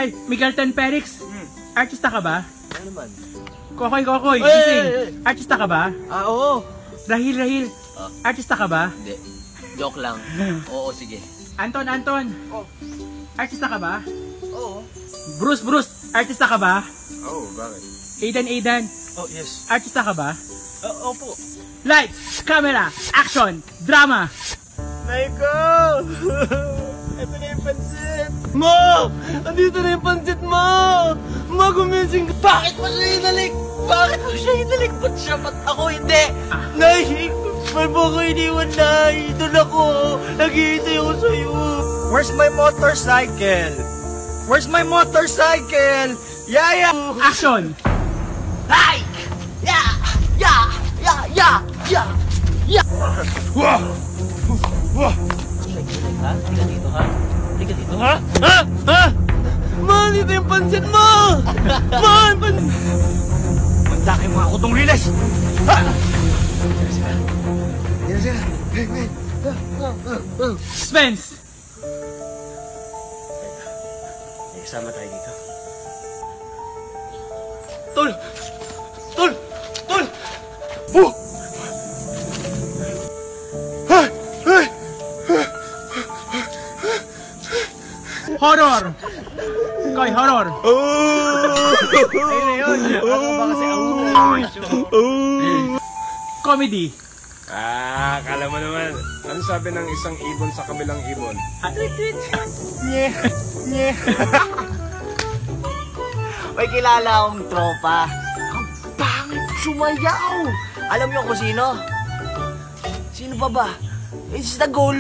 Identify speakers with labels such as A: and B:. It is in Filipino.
A: Ay, Miguelton Perix. Artista ka ba?
B: Ano naman?
A: Kokoy, gising. Artista ka ba?
B: Oo.
A: Rahil. Artista ka ba?
B: Hindi. Joke lang. Oo, sige.
A: Anton.
B: Oh.
A: Artista ka ba?
B: Oo.
A: Bruce. Artista ka ba?
B: Oo, bakit?
A: Aidan.
B: Oh, yes.
A: Artista ka ba?
B: Opo.
A: Lights, camera, action, drama.
B: Michael! Ito na yung pansit! Ma! Andito na yung pansit mo! Ma, gumising ka! Bakit mo siya inalik? Ba't siya? Ba't ako hindi? Nay! Ba't mo ako iniwan, Nay? Doon ako! Naghihintay ako sa'yo! Where's my motorcycle? Yaya!
A: Action!
B: Ay! Ya! Wah! Halika dito, ha? Man, ito yung pansit mo! Man, manda kayo mga kutong riles! Ha! Yan sila! Hey, man!
A: Spence!
B: May kasama tayo dito. Tol! Oh!
A: Horror! Koy, horror!
B: Ayun na yun! Ako ba kasi
A: Comedy!
C: Kala mo naman. Ano sabi ng isang ibon sa kabilang ibon?
B: Nye! May kilala akong tropa. Ang pangit sumayaw! Alam niyo kung sino? Sino ba? It's the goal!